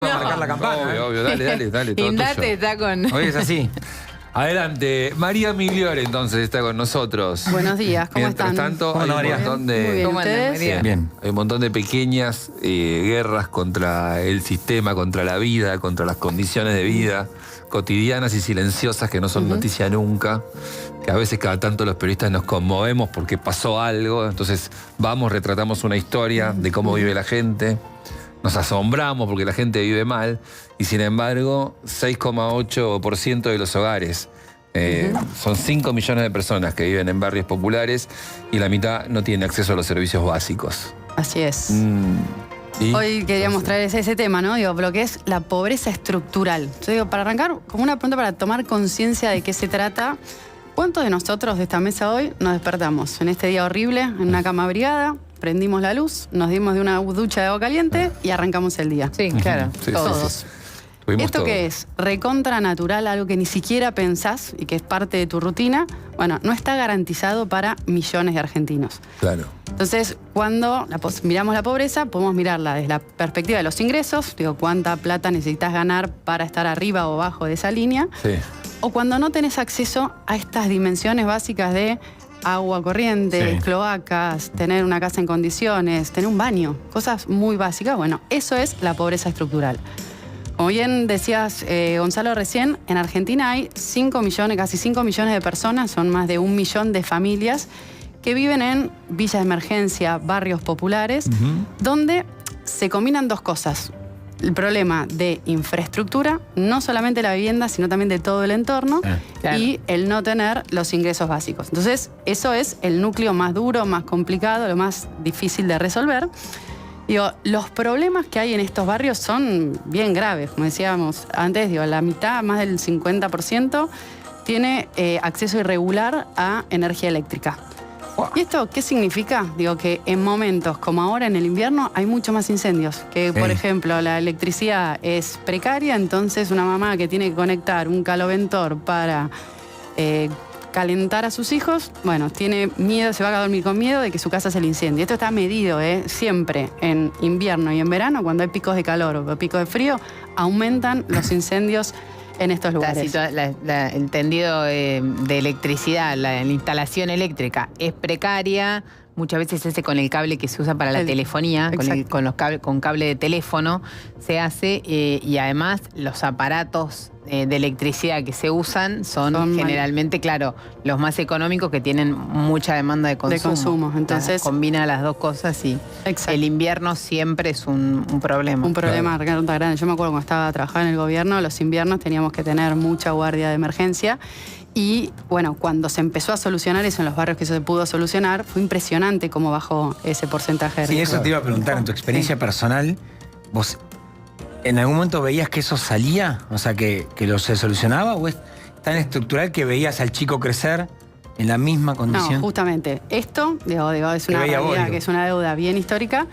a marcar la campana. Obvio, dale. Todo Indate tuyo. está con... Hoy es así. Adelante, María Migliore entonces está con nosotros. Buenos días, ¿cómo Mientras están? tanto, ¿Cómo hay andan, un María? montón Muy de... bien, ¿Cómo andan, ¿ustedes? María? Bien. Hay un montón de pequeñas guerras contra el sistema, contra la vida, contra las condiciones de vida cotidianas y silenciosas que no son noticia nunca, que a veces cada tanto los periodistas nos conmovemos porque pasó algo, entonces vamos, retratamos una historia de cómo vive la gente, nos asombramos porque la gente vive mal y sin embargo 6,8% de los hogares, son 5 millones de personas que viven en barrios populares y la mitad no tiene acceso a los servicios básicos. Así es. ¿Y? Hoy queríamos traer ese tema, ¿no? Digo, lo que es la pobreza estructural. Yo digo, para arrancar, como una pregunta para tomar conciencia de qué se trata, ¿cuántos de nosotros de esta mesa hoy nos despertamos en este día horrible, en una cama abrigada, prendimos la luz, nos dimos de una ducha de agua caliente y arrancamos el día? Sí, claro, Sí, todos. sí. Tuvimos ¿Esto todo. qué es? Recontra natural, algo que ni siquiera pensás y que es parte de tu rutina. Bueno, no está garantizado para millones de argentinos. Claro. Entonces, cuando miramos la pobreza, podemos mirarla desde la perspectiva de los ingresos, digo, cuánta plata necesitas ganar para estar arriba o abajo de esa línea, Sí. o cuando no tenés acceso a estas dimensiones básicas de agua corriente, Sí. cloacas, tener una casa en condiciones, tener un baño, cosas muy básicas. Bueno, eso es la pobreza estructural. Como bien decías, Gonzalo, recién, en Argentina hay 5 millones, casi 5 millones de personas, son más de 1 millón de familias que viven en villas de emergencia, barrios populares, donde se combinan dos cosas. El problema de infraestructura, no solamente la vivienda, sino también de todo el entorno, Claro. y el no tener los ingresos básicos. Entonces, eso es el núcleo más duro, más complicado, lo más difícil de resolver. Digo, los problemas que hay en estos barrios son bien graves. Como decíamos antes, digo, la mitad, más del 50%, tiene acceso irregular a energía eléctrica. ¿Y esto qué significa? Digo que en momentos como ahora en el invierno hay mucho más incendios. Que, por ejemplo, la electricidad es precaria, entonces una mamá que tiene que conectar un caloventor para calentar a sus hijos, bueno, tiene miedo, se va a dormir con miedo de que su casa se le incendie. Esto está medido, siempre en invierno y en verano, cuando hay picos de calor o picos de frío, aumentan los incendios en estos lugares. El tendido de electricidad, la instalación eléctrica es precaria. Muchas veces ese con el cable que se usa para la telefonía, con cable de teléfono se hace, y además los aparatos de electricidad que se usan son generalmente, claro, los más económicos que tienen mucha demanda de consumo. Entonces, combina las dos cosas y el invierno siempre es un problema. Un problema grande. Yo me acuerdo cuando estaba trabajando en el gobierno, los inviernos teníamos que tener mucha guardia de emergencia. Y bueno, cuando se empezó a solucionar eso en los barrios que se pudo solucionar, fue impresionante cómo bajó ese porcentaje de Sí, riesgo. eso te iba a preguntar, en tu experiencia personal, ¿vos en algún momento veías que eso salía? O sea, que se solucionaba, ¿o es tan estructural que veías al chico crecer en la misma condición? No, justamente. Esto, digo, es una realidad que es una deuda bien histórica,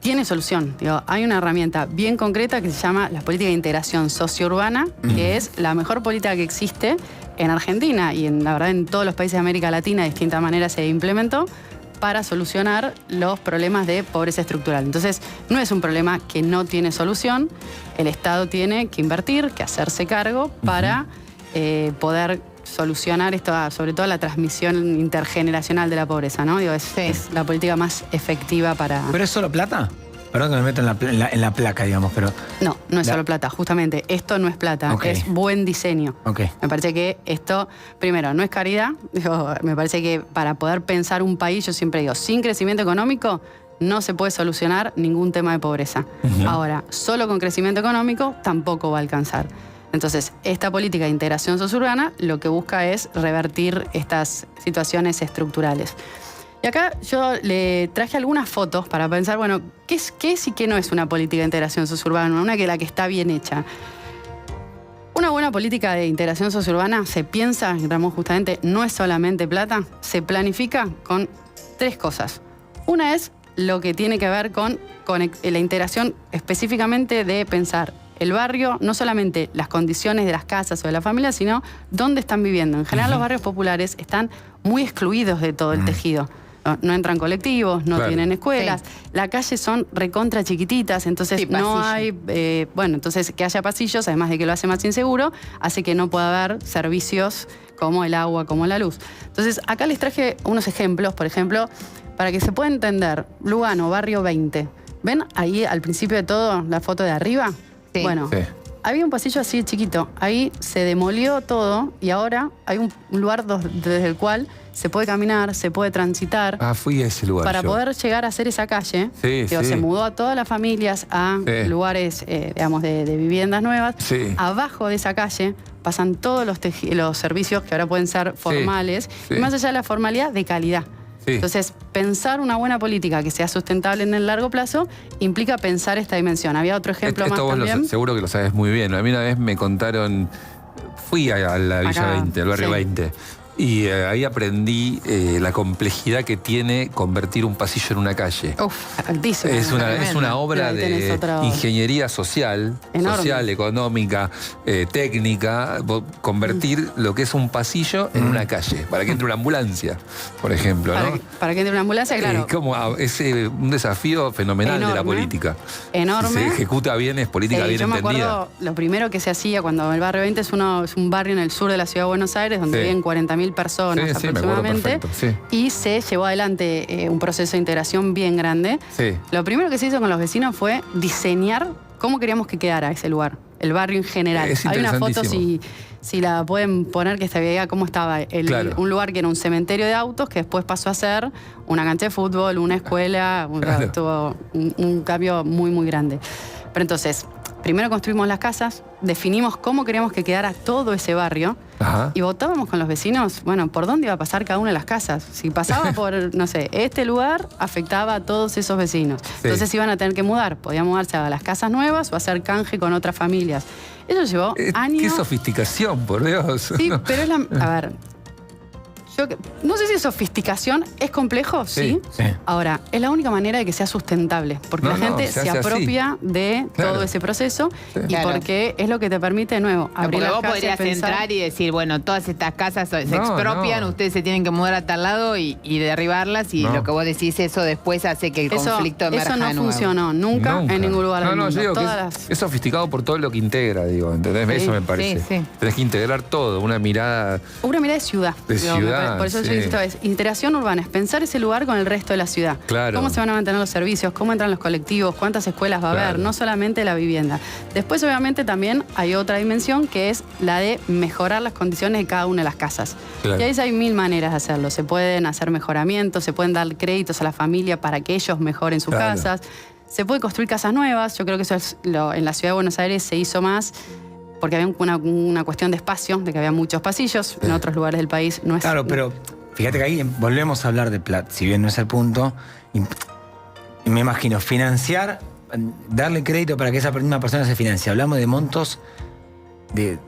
tiene solución. Digo, hay una herramienta bien concreta que se llama la política de integración sociourbana, que es la mejor política que existe en Argentina y la verdad en todos los países de América Latina de distintas maneras se implementó para solucionar los problemas de pobreza estructural. Entonces, no es un problema que no tiene solución. El Estado tiene que invertir, que hacerse cargo para poder solucionar esto, sobre todo la transmisión intergeneracional de la pobreza, ¿no? Digo, es la política más efectiva para... ¿Pero es solo plata? Perdón que me meto en la placa, digamos, pero... No, no es solo plata. Justamente, esto no es plata, es buen diseño. Me parece que esto, primero, no es caridad. Digo, me parece que para poder pensar un país, yo siempre digo, sin crecimiento económico no se puede solucionar ningún tema de pobreza. Ahora, solo con crecimiento económico tampoco va a alcanzar. Entonces, esta política de integración sociourbana lo que busca es revertir estas situaciones estructurales. Y acá yo le traje algunas fotos para pensar, bueno, ¿qué es y qué no es una política de integración sociourbana? La que está bien hecha. Una buena política de integración sociourbana se piensa, Ramón, justamente, no es solamente plata, se planifica con 3 cosas. Una es lo que tiene que ver con la integración específicamente de pensar el barrio, no solamente las condiciones de las casas o de la familia, sino dónde están viviendo. En general los barrios populares están muy excluidos de todo el tejido. no entran colectivos, no Claro. tienen escuelas. Sí. Las calles son recontra chiquititas, entonces Sí, no pasillo. hay... bueno, entonces que haya pasillos, además de que lo hace más inseguro, hace que no pueda haber servicios como el agua, como la luz. Entonces, acá les traje unos ejemplos, por ejemplo, para que se pueda entender. Lugano, barrio 20. ¿Ven ahí al principio de todo la foto de arriba? Sí. Bueno, Sí. había un pasillo así chiquito. Ahí se demolió todo y ahora hay un lugar desde el cual se puede caminar, se puede transitar. Ah, fui a ese lugar. Para yo. poder llegar a hacer esa calle, Sí, digo, sí. se mudó a todas las familias a Sí. lugares, digamos, de viviendas nuevas. Sí. Abajo de esa calle pasan todos los servicios que ahora pueden ser formales, sí. y más allá de la formalidad, de calidad. Sí. Entonces, pensar una buena política que sea sustentable en el largo plazo implica pensar esta dimensión. Había otro ejemplo Esto más vos también. seguro que lo sabes muy bien. A mí una vez me contaron, fui a la Villa Acá, 20, al barrio sí. 20, y ahí aprendí la complejidad que tiene convertir un pasillo en una calle. Uf, Altísimo. Es una tremendo. obra Ahí tenés de otra- ingeniería social, Enorme. económica, técnica, convertir lo que es un pasillo en una calle, para que entre una ambulancia, por ejemplo, ¿no? Para que entre una ambulancia, claro. Es un desafío fenomenal de la Enorme. política. Enorme. Si se ejecuta bien, es política Sí, bien yo me entendida. acuerdo, lo primero que se hacía cuando el barrio 20 es un barrio en el sur de la ciudad de Buenos Aires, donde Sí. viven 40.000 personas Sí, sí, me acuerdo aproximadamente. perfecto, sí. Y se llevó adelante un proceso de integración bien grande. Sí. Lo primero que se hizo con los vecinos fue diseñar cómo queríamos que quedara ese lugar, el barrio en general. Es Hay una foto, interesantísimo. si la pueden poner, que se veía cómo estaba. Claro. Un lugar que era un cementerio de autos, que después pasó a ser una cancha de fútbol, una escuela. Claro. Tuvo un cambio muy, muy grande. Pero entonces, primero construimos las casas, definimos cómo queríamos que quedara todo ese barrio. Ajá. Y votábamos con los vecinos, bueno, por dónde iba a pasar cada una de las casas. Si pasaba por, no sé, este lugar, afectaba a todos esos vecinos. Entonces iban a tener que mudar. Podían mudarse a las casas nuevas o hacer canje con otras familias. Eso llevó años. Qué sofisticación, por Dios. Sí, pero es la... A ver, no sé si es sofisticación, ¿es complejo? Sí. Sí. Ahora, es la única manera de que sea sustentable, porque No, la gente se se hace apropia de Claro. todo ese proceso y Claro. porque es lo que te permite, de nuevo, abrir porque las vos casas, podrías pensar- entrar y decir, bueno, todas estas casas se No, expropian, no. ustedes se tienen que mudar a tal lado y derribarlas, y No. lo que vos decís, eso después hace que el conflicto emerja eso no de nuevo. funcionó nunca en ningún lugar del No, mundo. yo digo que Todas es sofisticado por todo lo que integra, digo, ¿entendés? Sí, Eso me parece. sí, sí. Tenés que integrar todo, una mirada. Una mirada de ciudad. De Digo, ciudad, por eso yo sí. insisto, es integración urbana, es pensar ese lugar con el resto de la ciudad. Claro. Cómo se van a mantener los servicios, cómo entran los colectivos, cuántas escuelas va a Claro. haber, no solamente la vivienda. Después, obviamente, también hay otra dimensión que es la de mejorar las condiciones de cada una de las casas. Claro. Y ahí hay mil maneras de hacerlo. Se pueden hacer mejoramientos, se pueden dar créditos a la familia para que ellos mejoren sus Claro. casas. Se puede construir casas nuevas. Yo creo que eso es en la ciudad de Buenos Aires se hizo más porque había una cuestión de espacio, de que había muchos pasillos. En otros lugares del país no es... Claro, pero fíjate que ahí volvemos a hablar de plata, si bien no es el punto. Y me imagino, financiar, darle crédito para que esa misma persona se financie. Hablamos de montos de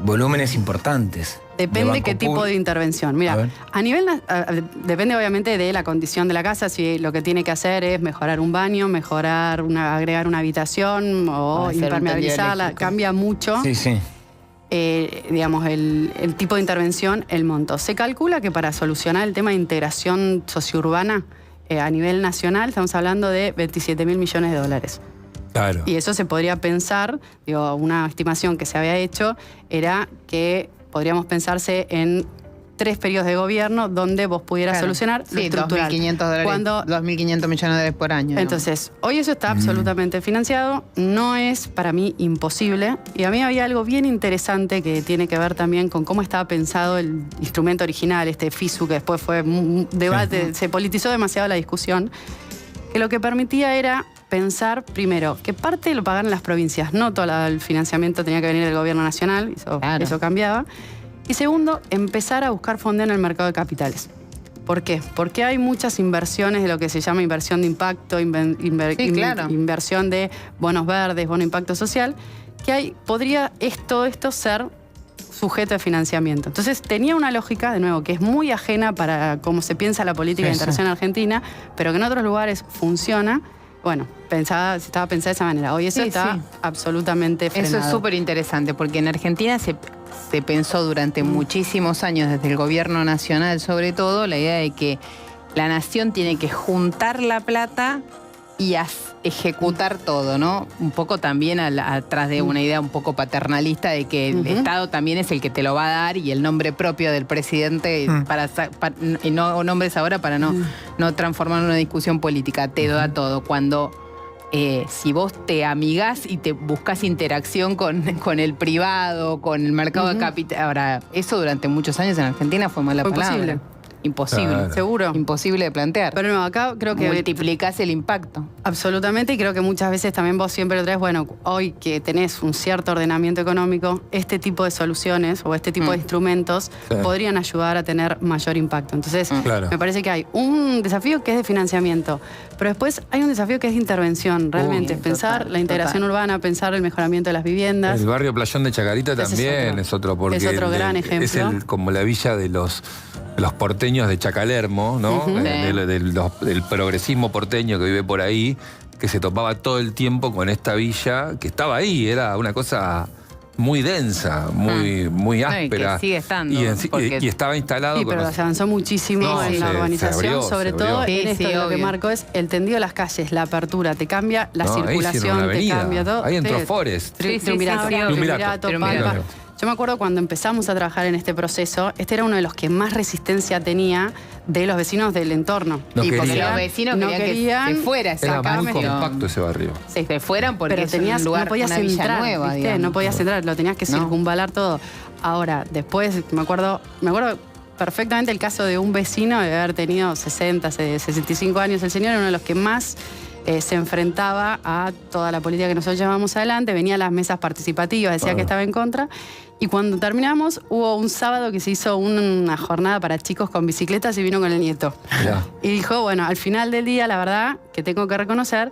volúmenes importantes. Depende de qué Banco tipo Público. de intervención. A Mira, ver. a nivel depende obviamente de la condición de la casa, si lo que tiene que hacer es mejorar un baño, agregar una habitación o Hacer un impermeabilizarla, tendido eléctrico. cambia mucho. Sí, sí. Digamos, el tipo de intervención, el monto. Se calcula que para solucionar el tema de integración sociourbana a nivel nacional estamos hablando de 27.000 millones de dólares. Claro. Y eso se podría pensar, digo, una estimación que se había hecho era que podríamos pensarse en 3 periodos de gobierno donde vos pudieras Claro. solucionar lo Sí, estructural. 2.500 dólares, Cuando 2.500 millones de dólares por año. ¿no? entonces, hoy eso está absolutamente financiado, no es para mí imposible. Y a mí había algo bien interesante que tiene que ver también con cómo estaba pensado el instrumento original, este FISU, que después fue un debate, se politizó demasiado la discusión, que lo que permitía era pensar, primero, que parte lo pagaran las provincias, no todo el financiamiento tenía que venir del gobierno nacional, Claro. eso cambiaba. Y segundo, empezar a buscar fondeo en el mercado de capitales. ¿Por qué? Porque hay muchas inversiones de lo que se llama inversión de impacto, Sí, claro. inversión de bonos verdes, bono impacto social, que podría todo esto ser sujeto de financiamiento. Entonces tenía una lógica, de nuevo, que es muy ajena para cómo se piensa la política de Sí, integración argentina, pero que en otros lugares funciona. Bueno, estaba pensada de esa manera. Hoy eso Sí, está sí. absolutamente frenado. Eso es súper interesante, porque en Argentina se pensó durante muchísimos años, desde el gobierno nacional sobre todo, la idea de que la nación tiene que juntar la plata y ejecutar todo, ¿no? Un poco también atrás de una idea un poco paternalista de que el Estado también es el que te lo va a dar y el nombre propio del presidente y no nombres ahora para no transformar en una discusión política. Te da todo. Cuando si vos te amigás y te buscas interacción con el privado, con el mercado de capital. Ahora, eso durante muchos años en Argentina fue mala palabra. Imposible. Imposible. Claro. Seguro. Imposible de plantear. Pero no, acá creo que multiplicás el impacto. Absolutamente, y creo que muchas veces también vos siempre lo traes, bueno, hoy que tenés un cierto ordenamiento económico, este tipo de soluciones o este tipo de instrumentos podrían ayudar a tener mayor impacto. Entonces, me parece que hay un desafío que es de financiamiento, pero después hay un desafío que es de intervención, realmente. Pensar la integración urbana, pensar el mejoramiento de las viviendas. El barrio Playón de Chacarita también es otro, porque es otro gran ejemplo. Es como la villa de los porteños de Chacalermo, ¿no? Del progresismo porteño que vive por ahí, que se topaba todo el tiempo con esta villa, que estaba ahí, era una cosa muy densa, muy áspera. Que sigue estando. Y estaba instalado. Sí, pero se avanzó muchísimo en la urbanización, sobre todo en esto lo que marcó es el tendido de las calles, la apertura, te cambia la circulación, te cambia todo. Ahí entró Forest. Triunvirato, Palpa. Yo me acuerdo cuando empezamos a trabajar en este proceso, este era uno de los que más resistencia tenía de los vecinos del entorno. Porque los vecinos querían que se fuera ese Era muy compacto ese barrio. Se fueran porque tenías, es un lugar, no podías una villa entrar, nueva, ¿viste? No podías entrar, lo tenías que circunvalar todo. Ahora, después, me acuerdo perfectamente el caso de un vecino de haber tenido 60, 65 años. El señor era uno de los que más se enfrentaba a toda la política que nosotros llevábamos adelante, venía a las mesas participativas, decía que estaba en contra, y cuando terminamos hubo un sábado que se hizo una jornada para chicos con bicicletas y vino con el nieto. Y dijo, bueno, al final del día, la verdad, que tengo que reconocer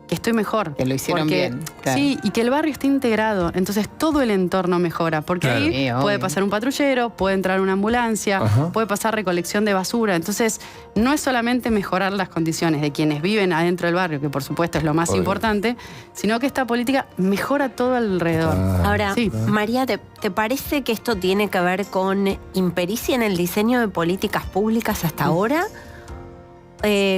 que estoy mejor. Que lo hicieron bien. Claro. Sí, y que el barrio está integrado, entonces todo el entorno mejora, porque ahí puede pasar un patrullero, puede entrar una ambulancia, puede pasar recolección de basura, entonces no es solamente mejorar las condiciones de quienes viven adentro del barrio, que por supuesto es lo más importante, sino que esta política mejora todo alrededor. Ahora, María, ¿te parece que esto tiene que ver con impericia en el diseño de políticas públicas hasta ahora?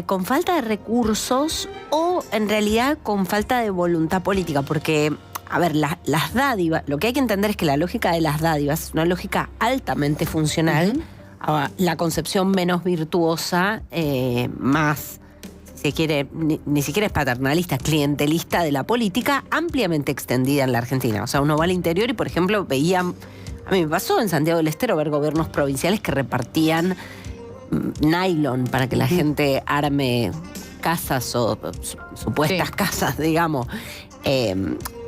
¿Con falta de recursos o en realidad con falta de voluntad política? Porque, a ver, las dádivas, lo que hay que entender es que la lógica de las dádivas es una lógica altamente funcional, la concepción menos virtuosa, más, si se quiere, ni siquiera es paternalista, clientelista de la política, ampliamente extendida en la Argentina. O sea, uno va al interior y, por ejemplo, veía, a mí me pasó en Santiago del Estero ver gobiernos provinciales que repartían nylon para que la gente arme casas o supuestas casas, digamos,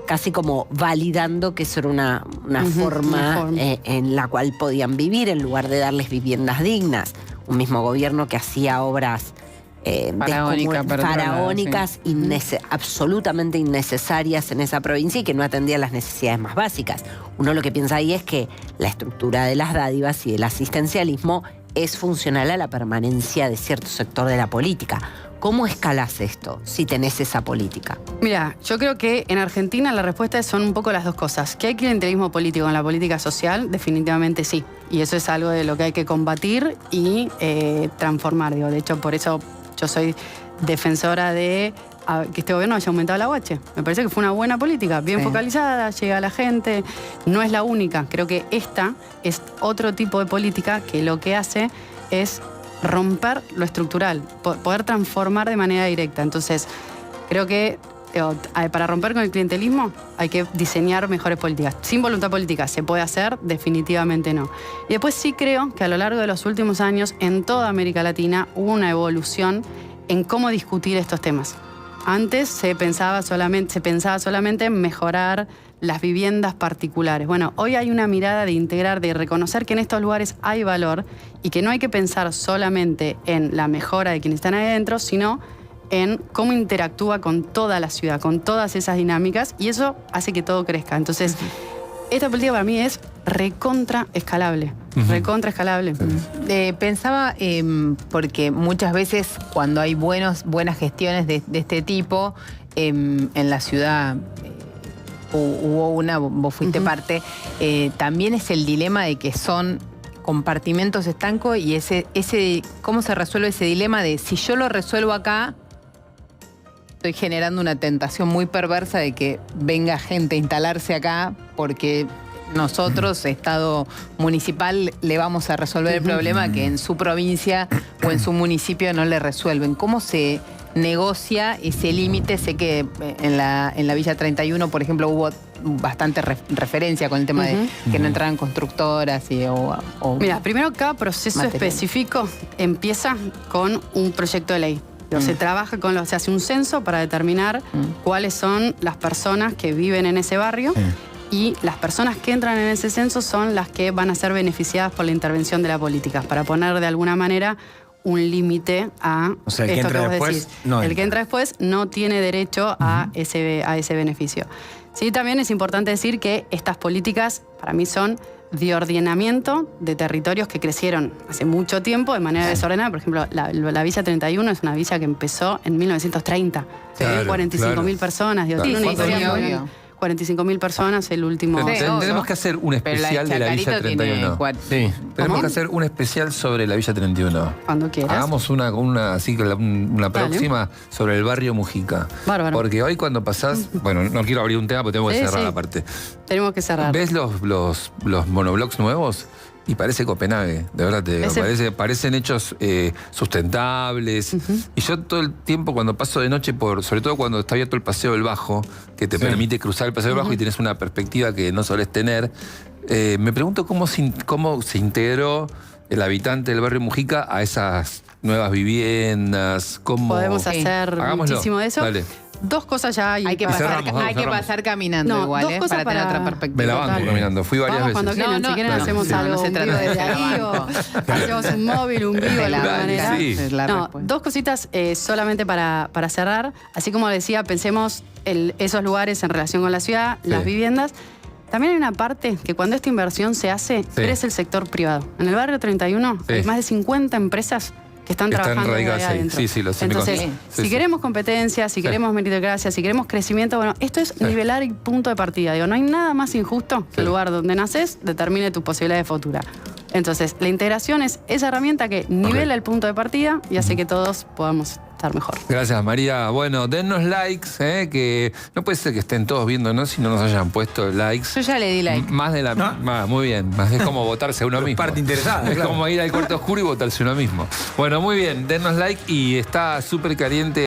casi como validando que eso era una forma en la cual podían vivir en lugar de darles viviendas dignas. Un mismo gobierno que hacía obras faraónicas, absolutamente innecesarias en esa provincia y que no atendían las necesidades más básicas. Uno lo que piensa ahí es que la estructura de las dádivas y del asistencialismo es funcional a la permanencia de cierto sector de la política. ¿Cómo escalás esto si tenés esa política? Mira, yo creo que en Argentina la respuesta son un poco las dos cosas. ¿Que hay clientelismo político en la política social? Definitivamente sí. Y eso es algo de lo que hay que combatir y transformar. De hecho, por eso yo soy defensora de que este gobierno haya aumentado la UH. Me parece que fue una buena política, bien focalizada, llega a la gente, no es la única. Creo que esta es otro tipo de política que lo que hace es romper lo estructural, poder transformar de manera directa. Entonces, creo que para romper con el clientelismo hay que diseñar mejores políticas. Sin voluntad política, ¿se puede hacer? Definitivamente no. Y después sí creo que a lo largo de los últimos años, en toda América Latina, hubo una evolución en cómo discutir estos temas. Antes se pensaba solamente en mejorar las viviendas particulares. Bueno, hoy hay una mirada de integrar, de reconocer que en estos lugares hay valor y que no hay que pensar solamente en la mejora de quienes están ahí adentro, sino en cómo interactúa con toda la ciudad, con todas esas dinámicas, y eso hace que todo crezca. Entonces, esta política para mí es recontra escalable. Recontra escalable. Pensaba, porque muchas veces cuando hay buenas gestiones de este tipo, en la ciudad hubo una, vos fuiste parte, también es el dilema de que son compartimentos estancos y cómo se resuelve ese dilema de si yo lo resuelvo acá, estoy generando una tentación muy perversa de que venga gente a instalarse acá porque nosotros, Estado municipal, le vamos a resolver el problema que en su provincia o en su municipio no le resuelven. ¿Cómo se negocia ese límite? Sé que en la Villa 31, por ejemplo, hubo bastante referencia con el tema de que no entraran constructoras o Mira, primero cada proceso específico empieza con un proyecto de ley. Se trabaja se hace un censo para determinar cuáles son las personas que viven en ese barrio. Y las personas que entran en ese censo son las que van a ser beneficiadas por la intervención de la política, para poner de alguna manera un límite a el que esto entra que vos después, decís. no el entra. que entra después no tiene derecho a ese beneficio. Sí, también es importante decir que estas políticas para mí son de ordenamiento de territorios que crecieron hace mucho tiempo de manera desordenada. Por ejemplo, la Villa 31 es una villa que empezó en 1930. Claro, 45.000 personas. Digo, tiene una historia muy... 45.000 personas el último... Tenemos que hacer un especial de la Villa 31. Tenemos que hacer un especial sobre la Villa 31. Cuando quieras. Hagamos una próxima sobre el barrio Mujica. Bárbaro. Porque hoy cuando pasás, bueno, no quiero abrir un tema porque tengo que cerrar la parte. Tenemos que cerrar. ¿Ves los monoblocks nuevos? Y parece Copenhague, de verdad te digo. Parecen hechos sustentables. Y yo todo el tiempo cuando paso de noche, sobre todo cuando está abierto el Paseo del Bajo, que te permite cruzar el Paseo del Bajo y tienes una perspectiva que no solés tener, me pregunto cómo se integró el habitante del barrio Mujica a esas nuevas viviendas. Podemos hacer muchísimo de eso. Dale. Dos cosas ya hay que pasar caminando igual, dos cosas para tener otra perspectiva. Me la banco caminando, fui varias veces. Cuando quieran, si quieren hacemos algo un vivo desde ahí o hacemos un móvil, un vivo de alguna manera. Sí. Dos cositas solamente para cerrar. Así como decía, pensemos esos lugares en relación con la ciudad, las viviendas. También hay una parte que cuando esta inversión se hace, crece el sector privado. En el barrio 31 hay más de 50 empresas que están trabajando ahí adentro. Sí, lo sé. Entonces, si queremos competencia, si queremos meritocracia, si queremos crecimiento, bueno, esto es nivelar el punto de partida. Digo, no hay nada más injusto que el lugar donde naces determine tus posibilidades futuras. Entonces, la integración es esa herramienta que nivela el punto de partida y hace que todos podamos estar mejor. Gracias, María. Bueno, dennos likes, que no puede ser que estén todos viéndonos si no nos hayan puesto likes. Yo ya le di like. Más de la... muy bien. Es como votarse a uno mismo. Parte interesada. Es como ir al cuarto oscuro y votarse uno mismo. Bueno, muy bien. Dennos like y está súper caliente.